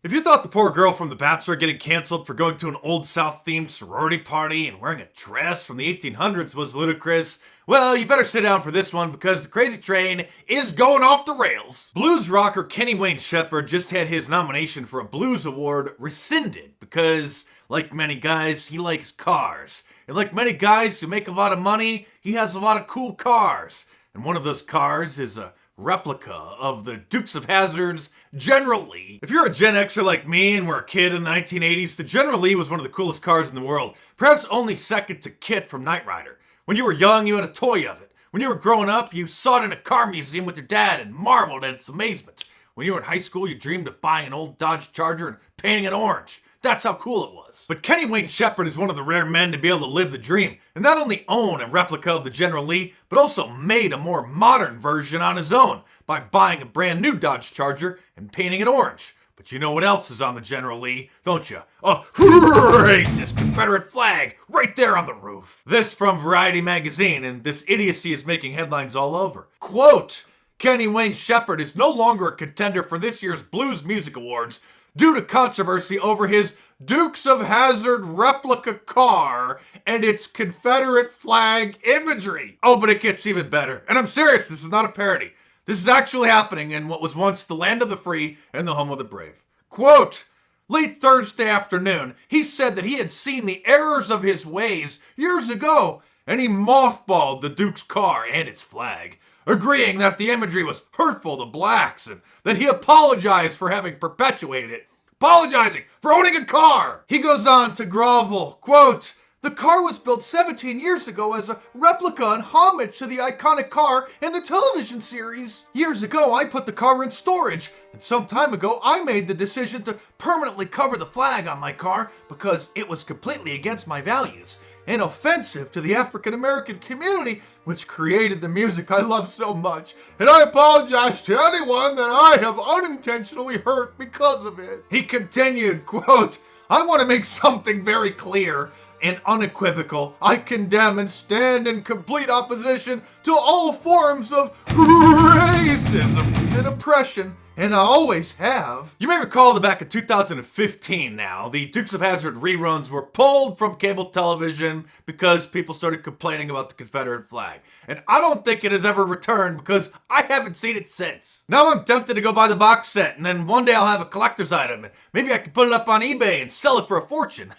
If you thought the poor girl from The Bachelor getting canceled for going to an Old South themed sorority party and wearing a dress from the 1800s was ludicrous, well, you better sit down for this one because the crazy train is going off the rails. Blues rocker Kenny Wayne Shepherd just had his nomination for a blues award rescinded because, like many guys, he likes cars. And like many guys who make a lot of money, he has a lot of cool cars. And one of those cars is a replica of the Dukes of Hazzard's General Lee. If you're a Gen Xer like me and were a kid in the 1980s, the General Lee was one of the coolest cars in the world, perhaps only second to Kit from Knight Rider. When you were young, you had a toy of it. When you were growing up, you saw it in a car museum with your dad and marveled at its amazement. When you were in high school, you dreamed of buying an old Dodge Charger and painting it orange. That's how cool it was. But Kenny Wayne Shepherd is one of the rare men to be able to live the dream, and not only own a replica of the General Lee, but also made a more modern version on his own by buying a brand new Dodge Charger and painting it orange. But you know what else is on the General Lee, don't you? A racist Confederate flag right there on the roof. This from Variety magazine, and this idiocy is making headlines all over. Quote, Kenny Wayne Shepherd is no longer a contender for this year's Blues Music Awards due to controversy over his Dukes of Hazzard replica car and its Confederate flag imagery. Oh, but it gets even better. And I'm serious, this is not a parody. This is actually happening in what was once the land of the free and the home of the brave. Quote, late Thursday afternoon, he said that he had seen the errors of his ways years ago, and he mothballed the Duke's car and its flag, agreeing that the imagery was hurtful to blacks and that he apologized for having perpetuated it, apologizing for owning a car. He goes on to grovel, quote, the car was built 17 years ago as a replica and homage to the iconic car in the television series. Years ago, I put the car in storage, and some time ago, I made the decision to permanently cover the flag on my car because it was completely against my values and offensive to the African American community, which created the music I love so much. And I apologize to anyone that I have unintentionally hurt because of it. He continued, quote, I want to make something very clear and unequivocal. I condemn and stand in complete opposition to all forms of racism and oppression, and I always have. You may recall that back in 2015 now, the Dukes of Hazzard reruns were pulled from cable television because people started complaining about the Confederate flag. And I don't think it has ever returned because I haven't seen it since. Now I'm tempted to go buy the box set, and then one day I'll have a collector's item, and maybe I can put it up on eBay and sell it for a fortune.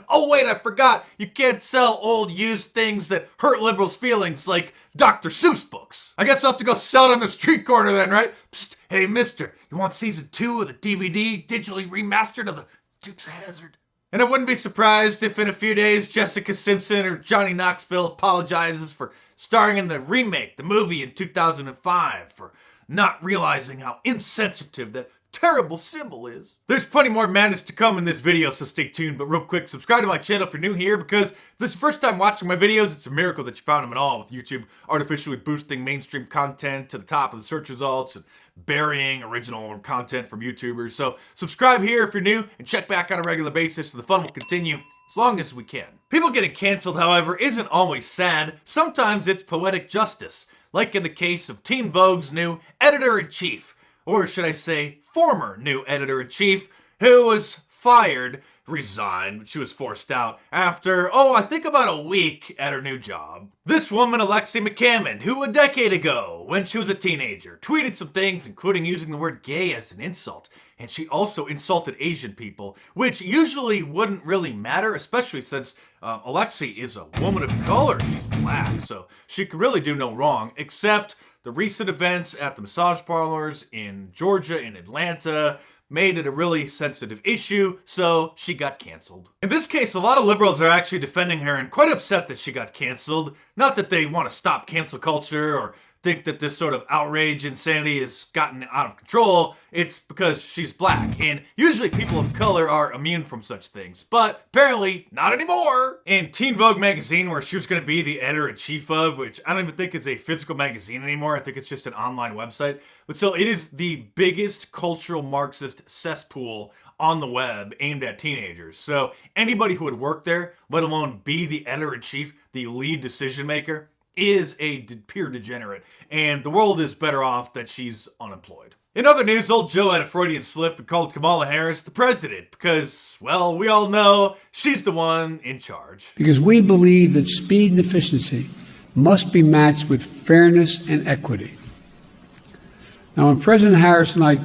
Oh wait, I forgot. You can't sell old used things that hurt liberals' feelings like Dr. Seuss books. I guess I'll have to go sell it on the street corner then, right? Psst, hey mister, you want season 2 of the DVD digitally remastered of the Dukes of Hazzard? And I wouldn't be surprised if in a few days Jessica Simpson or Johnny Knoxville apologizes for starring in the remake, the movie in 2005, for not realizing how insensitive that terrible symbol is. There's plenty more madness to come in this video, so stay tuned. But real quick, subscribe to my channel if you're new here, because if this is your first time watching my videos, it's a miracle that you found them at all, with YouTube artificially boosting mainstream content to the top of the search results and burying original content from YouTubers. So subscribe here if you're new, and check back on a regular basis so the fun will continue as long as we can. People getting canceled, however, isn't always sad. Sometimes it's poetic justice, like in the case of Teen Vogue's new editor-in-chief, or should I say, former new editor-in-chief, who was resigned, she was forced out after, I think about a week at her new job. This woman, Alexi McCammon, who a decade ago, when she was a teenager, tweeted some things, including using the word gay as an insult. And she also insulted Asian people, which usually wouldn't really matter, especially since Alexi is a woman of color. She's black, so she could really do no wrong, except the recent events at the massage parlors in Georgia and Atlanta made it a really sensitive issue, so she got canceled. In this case, a lot of liberals are actually defending her and quite upset that she got canceled. Not that they want to stop cancel culture or think that this sort of outrage insanity has gotten out of control. It's because she's black, and usually people of color are immune from such things, but apparently not anymore. In Teen Vogue magazine, where she was going to be the editor-in-chief of, which I don't even think is a physical magazine anymore, I think it's just an online website, but still, it is the biggest cultural Marxist cesspool on the web aimed at teenagers. So anybody who would work there, let alone be the editor-in-chief, the lead decision maker, is a pure degenerate, and the world is better off that she's unemployed. In other news, old Joe had a Freudian slip and called Kamala Harris the president because, well, we all know she's the one in charge. Because we believe that speed and efficiency must be matched with fairness and equity. Now, when President Harris and I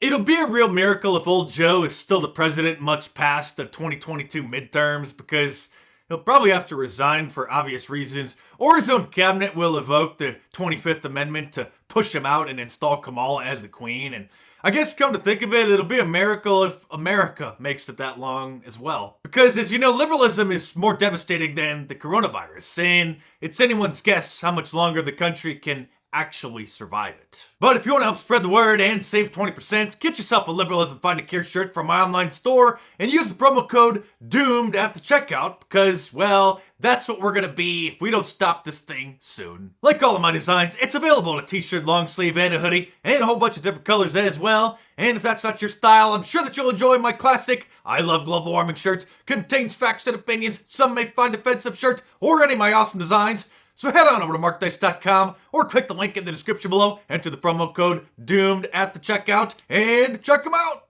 It'll be a real miracle if old Joe is still the president much past the 2022 midterms, because he'll probably have to resign for obvious reasons, or his own cabinet will evoke the 25th Amendment to push him out and install Kamala as the queen. And I guess, come to think of it, it'll be a miracle if America makes it that long as well. Because, as you know, liberalism is more devastating than the coronavirus, and it's anyone's guess how much longer the country can actually survive it. But if you want to help spread the word and save 20%, get yourself a Liberalism Find a Cure shirt from my online store and use the promo code DOOMED at the checkout, because, well, that's what we're gonna be if we don't stop this thing soon. Like all of my designs, it's available in a t-shirt, long sleeve, and a hoodie, and a whole bunch of different colors as well. And if that's not your style, I'm sure that you'll enjoy my classic I Love Global Warming shirt. Contains facts and opinions some may find offensive shirt, or any of my awesome designs. So head on over to markdice.com or click the link in the description below, enter the promo code DOOMED at the checkout, and check them out!